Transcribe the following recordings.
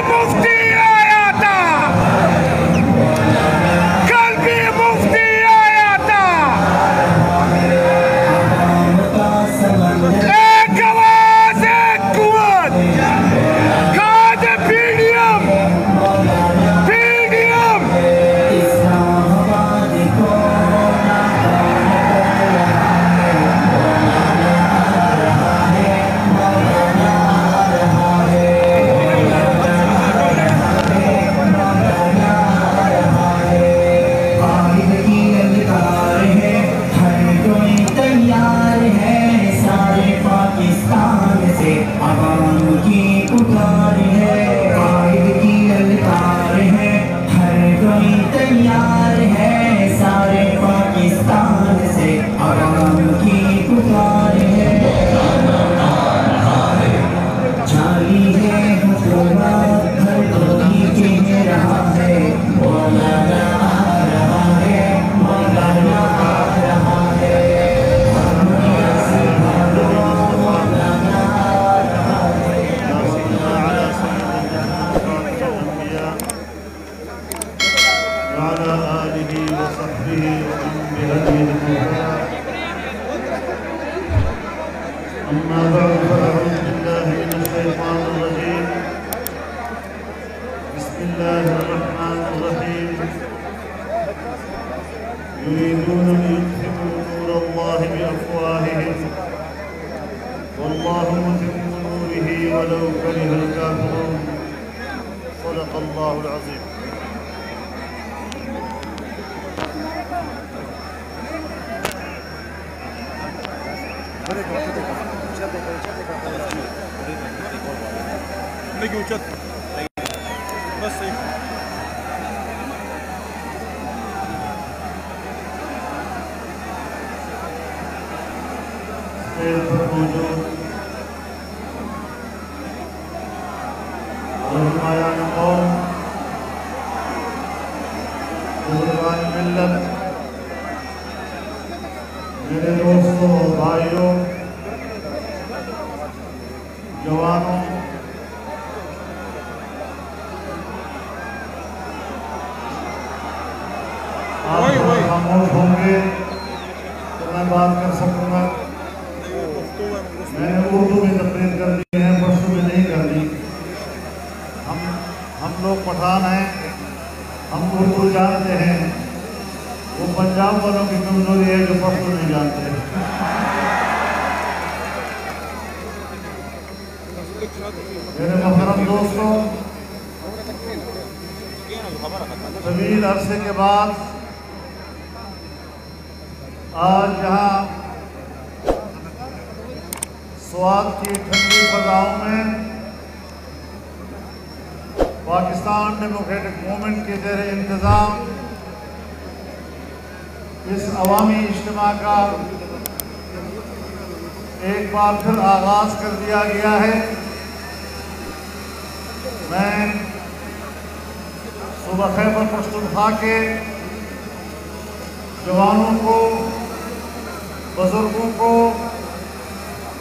مفتی آیا تھا، کل بھی مفتی آیا تھا، ایک آواز ایک قوت، کھاد پیڈیم أما بعد فأعوذ بالله من الشيطان الرجيم بسم الله الرحمن الرحيم يريدون ليطفئوا نور الله بأفواههم والله متم نوره ولو كره الكافرون صدق الله العظيم. علماء قوم، بزرگان ملت، میرے دوستوں، بھائیوں، جوانوں، آپ خاموش ہوں گے تو میں بات کر سکوں گا. میں نے اردو میں تقریر کر دی ہے، پرسوں میں نہیں کر دی. ہم لوگ پٹھان ہیں، ہم اردو جانتے ہیں. وہ پنجاب والوں کی کمزوری ہے جو پرسوں نہیں جانتے. میرے محترم دوستوں، طویل عرصے کے بعد آج جہاں سوات کی ٹھنڈی فضاؤں میں پاکستان ڈیموکریٹک موومنٹ کے زیر انتظام اس عوامی اجتماع کا ایک بار پھر آغاز کر دیا گیا ہے، میں صوبہ خیبر پختونخوا کے جوانوں کو، بزرگوں کو،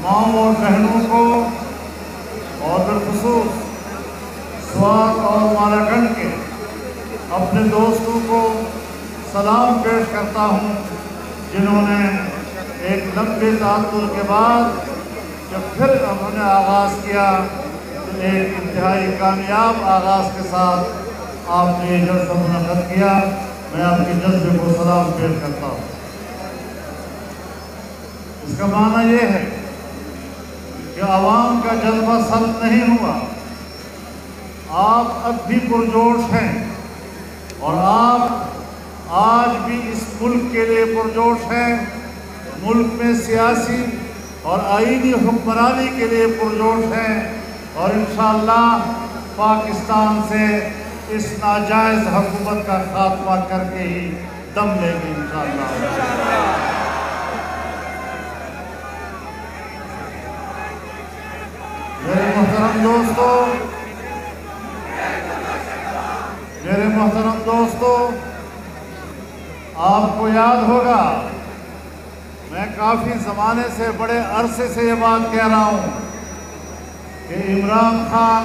ماؤں اور بہنوں کو اور بالخصوص سوات اور مالاکنڈ کے اپنے دوستوں کو سلام پیش کرتا ہوں، جنہوں نے ایک لمبے تعطل کے بعد جب پھر انہوں نے آغاز کیا تو ایک انتہائی کامیاب آغاز کے ساتھ آپ نے یہ جلسہ منعقد کیا. میں آپ کے جذبے کو سلام پیش کرتا ہوں. اس کا معنی یہ ہے کہ عوام کا جذبہ سلب نہیں ہوا. آپ اب بھی پرجوش ہیں اور آپ آج بھی اس ملک کے لیے پرجوش ہیں. ملک میں سیاسی اور آئینی حکمرانی کے لیے پرجوش ہیں اور انشاءاللہ پاکستان سے اس ناجائز حکومت کا خاتمہ کر کے ہی دم لیں گے انشاءاللہ. میرے محترم دوستو، آپ کو یاد ہوگا میں کافی زمانے سے، بڑے عرصے سے یہ بات کہہ رہا ہوں کہ عمران خان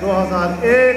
2001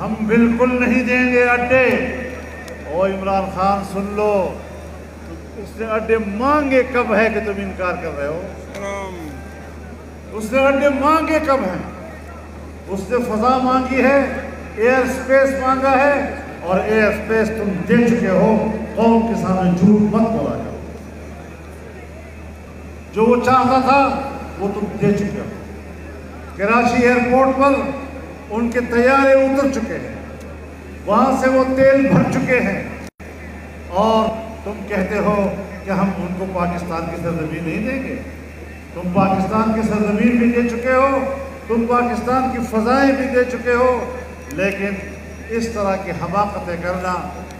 ہم بالکل نہیں دیں گے اڈے۔ او عمران خان سن لو، اس نے اڈے مانگے کب ہے کہ تم انکار کر رہے ہو؟ اس نے اڈے مانگے کب ہیں؟ اس نے فضا مانگی ہے، ایئر سپیس مانگا ہے، اور ایئر سپیس تم دے چکے ہو۔ قوم کے سامنے جھوٹ مت بولا کرو، جو وہ چاہتا تھا وہ تم دے چکے ہو۔ کراچی ایئرپورٹ پر ان کے طیارے اتر چکے ہیں، وہاں سے وہ تیل بھر چکے ہیں، اور تم کہتے ہو کہ ہم ان کو پاکستان کی سرزمین نہیں دیں گے۔ تم پاکستان کی سرزمین بھی دے چکے ہو، تم پاکستان کی فضائیں بھی دے چکے ہو، لیکن اس طرح کی حماقتیں کرنا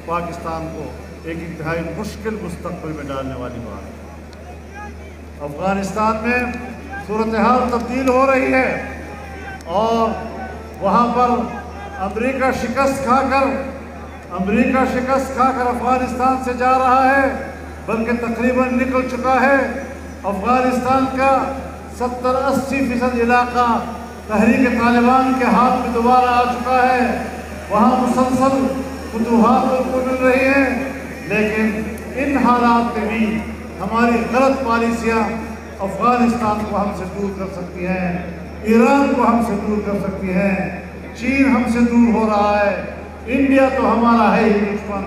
پاکستان کو ایک انتہائی مشکل مستقبل میں ڈالنے والی بات ہے۔ افغانستان میں صورتحال تبدیل ہو رہی ہے، اور وہاں پر امریکہ شکست کھا کر افغانستان سے جا رہا ہے، بلکہ تقریباً نکل چکا ہے۔ افغانستان کا 70-80% علاقہ تحریک طالبان کے ہاتھ میں دوبارہ آ چکا ہے۔ وہاں مسلسل فتوحات کو مل رہی ہیں، لیکن ان حالات میں بھی ہماری غلط پالیسیاں افغانستان کو ہم سے دور کر سکتی ہیں، ایران کو ہم سے دور کر سکتی ہیں، چین ہم سے دور ہو رہا ہے، انڈیا تو ہمارا ہے ہی دشمن،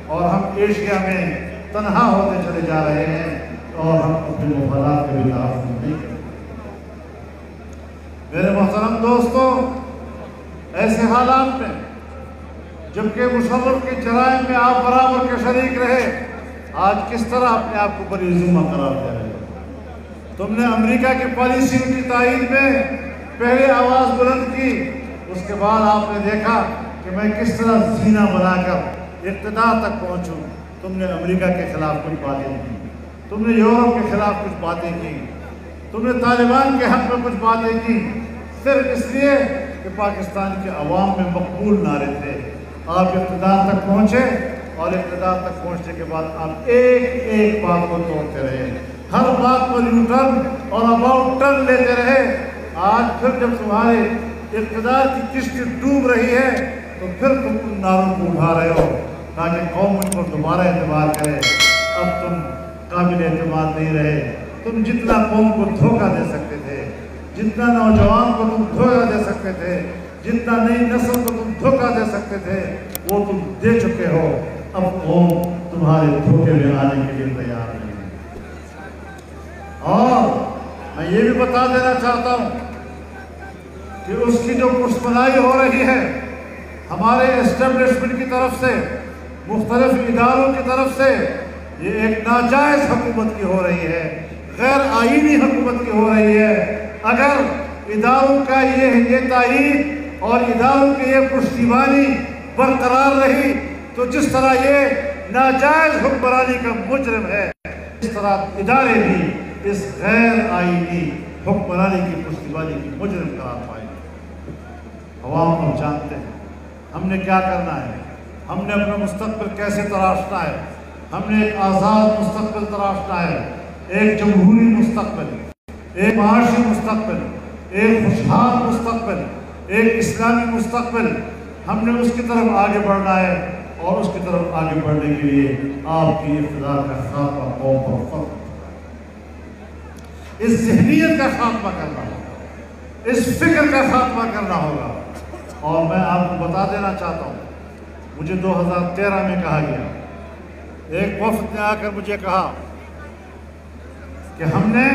اور ہم ایشیا میں تنہا ہوتے چلے جا رہے ہیں، اور ہم اپنے مفادات کے بھی تحفظ نہیں کرتے۔ میرے محترم دوستو، ایسے حالات میں جبکہ مشرف کے جرائم میں آپ برابر کے شریک رہے، آج کس طرح اپنے آپ کو بری ذمہ قرار دے رہے ہو؟ تم نے امریکہ کی پالیسیوں کی تائید میں پہلے آواز بلند کی، اس کے بعد آپ نے دیکھا کہ میں کس طرح زینہ بنا کر اقتدار تک پہنچوں۔ تم نے امریکہ کے خلاف کچھ باتیں کی، تم نے یورپ کے خلاف کچھ باتیں کی، تم نے طالبان کے حق میں کچھ باتیں کی، صرف اس لیے کہ پاکستان کے عوام میں مقبول نعرے تھے۔ آپ اقتدار تک پہنچے، اور اقتدار تک پہنچنے کے بعد آپ ایک ایک بات کو توڑتے رہے، ہر بات پر یو ٹرن اور اباؤٹ ٹرن لیتے رہے۔ آج پھر جب تمہارے اقتدار کی کشتی ڈوب رہی ہے، تو پھر تم ان نعروں کو اٹھا رہے ہو تاکہ قوم ان پر دوبارہ اعتبار کرے۔ اب تم قابل اعتماد نہیں رہے۔ تم جتنا قوم کو دھوکہ دے سکتے تھے، جتنا نوجوان کو تم دھوکہ دے سکتے تھے، جتنا نئی نسل کو تم دھوکہ دے سکتے تھے، وہ تم دے چکے ہو۔ اب قوم تمہارے دھوکے میں آنے کے لیے تیار نہیں ہے۔ اور میں یہ بھی بتا دینا چاہتا ہوں کہ اس کی جو پشمنائی ہو رہی ہے ہمارے اسٹیبلشمنٹ کی طرف سے، مختلف اداروں کی طرف سے، یہ ایک ناجائز حکومت کی ہو رہی ہے، غیر آئینی حکومت کی ہو رہی ہے۔ اگر اداروں کا یہ تائید اور اداروں کی یہ پشتیبانی برقرار رہی، تو جس طرح یہ ناجائز حکمرانی کا مجرم ہے، اس طرح ادارے بھی اس غیر آئینی حکمرانی کی پشتیبانی کی مجرم قرار پائیں گے۔ عوام ہم جانتے ہیں ہم نے کیا کرنا ہے، ہم نے اپنا مستقبل کیسے تراشنا ہے۔ ہم نے ایک آزاد مستقبل تراشنا ہے، ایک جمہوری مستقبل، ایک معاشی مستقبل، ایک خوشحال مستقبل، ایک اسلامی مستقبل۔ ہم نے اس کی طرف آگے بڑھنا ہے، اور اس کی طرف آگے بڑھنے کے لیے آپ کی اقتدار کا خاتمہ قوم پر فرض ہے۔ اس ذہنیت کا خاتمہ کرنا ہوگا، اس فکر کا خاتمہ کرنا ہوگا۔ اور میں آپ کو بتا دینا چاہتا ہوں، مجھے 2013 میں کہا گیا، ایک وفد نے آ کر مجھے کہا کہ ہم نے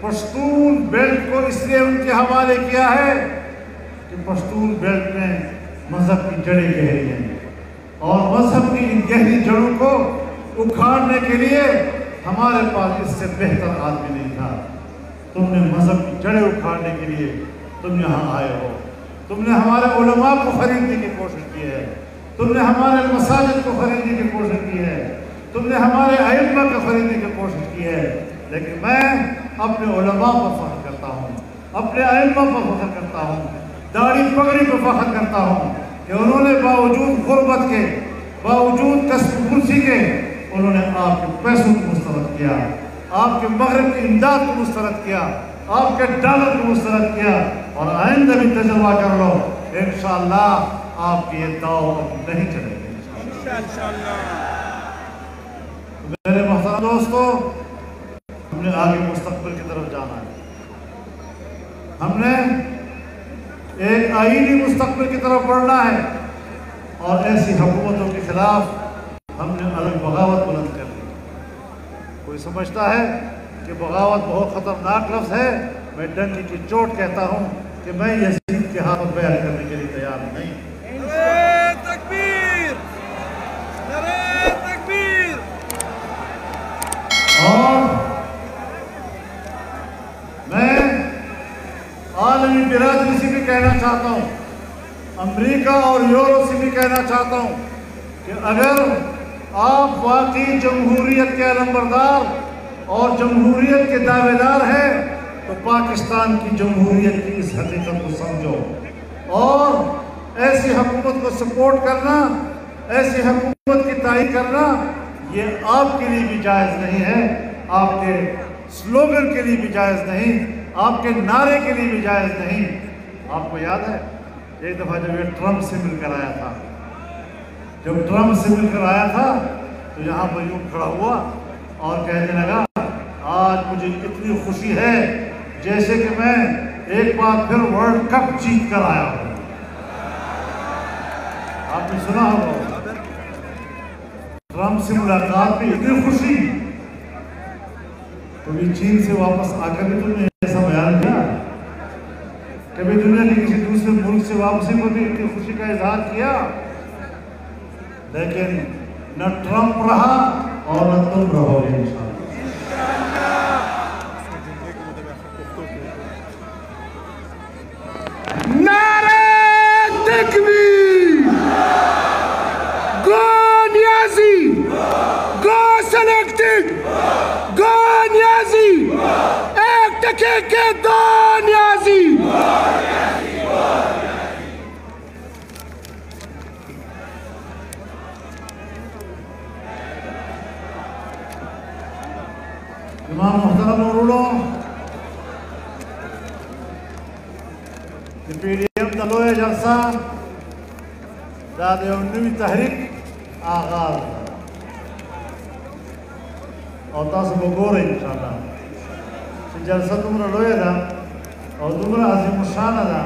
پشتون بیلٹ کو اس لیے ان کے حوالے کیا ہے کہ پشتون بیلٹ میں مذہب کی جڑیں گہری ہیں، اور مذہب کی ان گہری جڑوں کو اکھاڑنے کے لیے ہمارے پاس اس سے بہتر آدمی نہیں تھا۔ تم نے مذہب کی جڑیں اکھاڑنے کے لیے تم یہاں آئے ہو، تم نے ہمارے علماء کو خریدنے کی کوشش کی ہے، تم نے ہمارے مساجد کو خریدنے کی کوشش کی ہے، تم نے ہمارے ائمہ کو خریدنے کی کوشش کی ہے، لیکن میں اپنے علماء پر فخر کرتا ہوں، اپنے ائمہ پر فخر کرتا ہوں، داڑھی پگڑی پر فخر کرتا ہوں کہ انہوں نے باوجود غربت کے، باوجود کسب کرسی کے، انہوں نے آپ کے پیسوں کو مسترد کیا، آپ کے مغرب کی امداد کو مسترد کیا، آپ کے ڈالر کو مسترد کیا۔ اور آئندہ بھی تجربہ کر لو، انشاءاللہ آپ کی یہ داؤ اب نہیں چلے گی میرے محترم دوستو، ہم نے آگے مستقبل کی طرف جانا ہے. ہم نے ایک آئینی مستقبل کی طرف بڑھنا ہے اور ایسی حکومتوں کے خلاف ہم نے الگ بغاوت بلند کر دی. کوئی سمجھتا ہے کہ بغاوت بہت خطرناک لفظ ہے، میں ڈنڈی کی چوٹ کہتا ہوں کہ میں یزید کے ہاتھ بیعت کرنے کے لیے تیار نہیں. نعرہ تکبیر، نعرہ تکبیر. اور میں عالمی برادری سے بھی کہنا چاہتا ہوں، امریکہ اور یورپ سے بھی کہنا چاہتا ہوں کہ اگر آپ واقعی جمہوریت کے علمبردار اور جمہوریت کے دعوے دار ہیں تو پاکستان کی جمہوریت کی اس حقیقت کو سمجھو اور ایسی حکومت کو سپورٹ کرنا، ایسی حکومت کی تائید کرنا یہ آپ کے لیے بھی جائز نہیں ہے، آپ کے سلوگن کے لیے بھی جائز نہیں، آپ کے نعرے کے لیے بھی جائز نہیں. آپ کو یاد ہے ایک دفعہ جب یہ ٹرمپ سے مل کر آیا تھا، جب ٹرمپ سے مل کر آیا تھا تو یہاں پر یوں کھڑا ہوا اور کہنے لگا آج مجھے اتنی خوشی ہے جیسے کہ میں ایک بار پھر ورلڈ کپ جیت کر آیا ہوں. آپ نے سنا ہوگا ٹرمپ سے ملاقات میں اتنی خوشی. کبھی چین سے واپس آ کر بھی تم نے ایسا بیان کیا؟ کبھی دنیا کے کسی دوسرے ملک سے واپسی پر بھی اتنی خوشی کا اظہار کیا؟ لیکن نہ ٹرمپ رہا اور نہ تم رہو گے انشاءاللہ. نعرہ تکبیر. Go Niazi, go selected, go Niazi. ایک ٹکے کے دو نیازی. امام محترم ورونو، د پی ڈی ایم د لویه جلسه دا د یو نوي تحریک آغاز ده او تاسو به ګورئ انشاءالله چې جلسه دومره لویه ده او دومره عظیم الشانه ده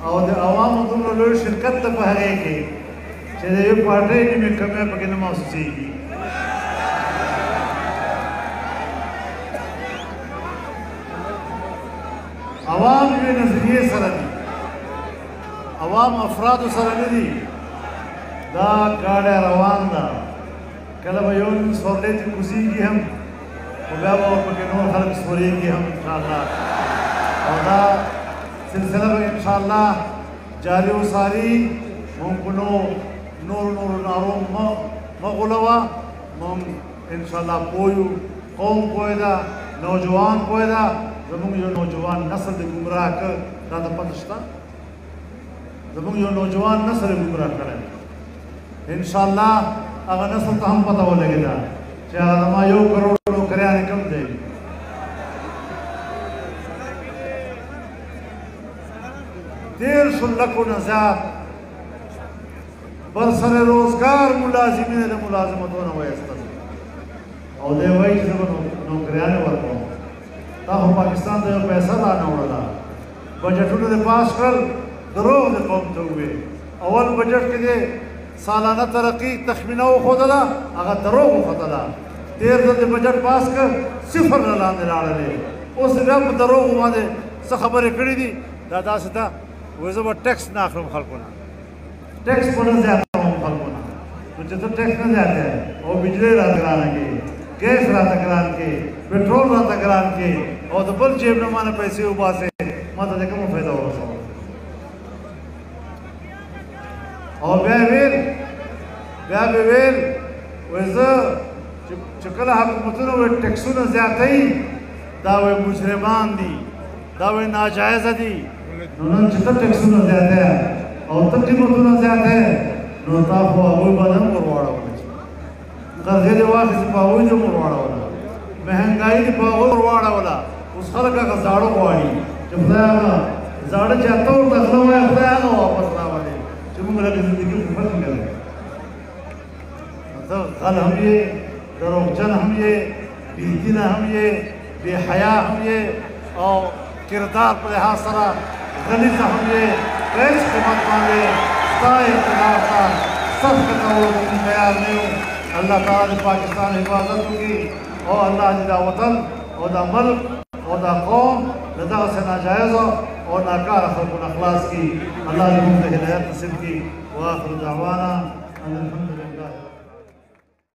او د عوامو دومره لوی شرکت ده په هغې کې چې د یوې پارټۍ نیمې کمۍ پکې نه محسوسېږي. عوام یوې نظریې سره دي، عوام افرادو سره نه دي. دا ګاډی روان ده، کله به یو نیم سورلی ترې کوزېږي هم خو بیا به ورپکې نور خلک سورېږي هم انشاءالله. او دا سلسله به انشاءالله جاري وساري. موږ په نورو نارو مه غولوه. موږ انشاءالله پوه یو، قوم پوه ده، نوجوان پوه ده. زمونږ یو نوجوان نسل د ګمراه کړ، دا ته پته شته؟ زمونږ یو نوجوان نسل یې ګمراه کړی. انشاءالله هغه نسل ته هم پته ولګېده چې هغه زما 1 کروڑ نوکریانې کوم دی. دیر شلکو نه زیات برسر روزگار ملازمین د ملازمتونه وایستل او دی وایي چې زه به نوکریانې ورکوم. دا خو پاکستان ته یو پیسه را نه وړله. بجټونه دې پاس کړل، دروغ دې قوم ته وویل. اول بجټ کې دې سالانه ترقي تخمینه وښودله، هغه دروغ وښودله. تېر ځل دې بجټ پاس کړ، صفر نه لاندې لاړلې. اوس بیا په دروغو باندې څه خبرې کړي دي. دا داسې ده وایي زه به ټیکس نه اخلم خلکو نه، ټیکس به نه زیاتوم خلکو نه. نو چې ته ټیکس نه زیاتوې او بجلۍ راته ګرانه کړې، گیس راته ګران کړې، پټرول راته ګران کړې او د بل جیب نه مانه پیسې وباسې، ما ته دې کومه فایده ورسوه؟ او بیا یې ویل وایي زه چې کله حکومتونه وایي ټیکسونه زیاتوي دا وایي مجرمان دي، دا وایي ناجایزه دي. نو نن چې ته ټیکسونه زیاتوې او ته قیمتونه زیاتوې نو تا خو هغوی باندې هم ور واړولی، قرضې دې واخیستې په هغوی دې هم ور واړوله، مهنګایي دې په هغوی ور واړوله. اوس خلک هغه زاړه غواړي چې خدای هغه زاړه چې اته ورته غله وایه خدای هغه واپس راولې چې موږ روزمرہ کی زندگی کو ختم کریں. غل ہم یہ، دروغجن ہم یہ، بے دین ہم یہ، بے حیا ہم یہ، اور کردار پر لحاظ سرا غلیظ ہم یہ، پیش خدمت مانگے سائے اختلاف کا سب کا قول کو تیار نہیں ہوں. اللہ تعالیٰ پاکستان حفاظت ہوگی اور اللہ جدا وطن اور دا ملک اور دا قوم لدا سے ناجائز اور ناکار خلق و اخلاص کی اللہ نے ہدایت نصیب کی. وآخر دعوانا الحمد للہ.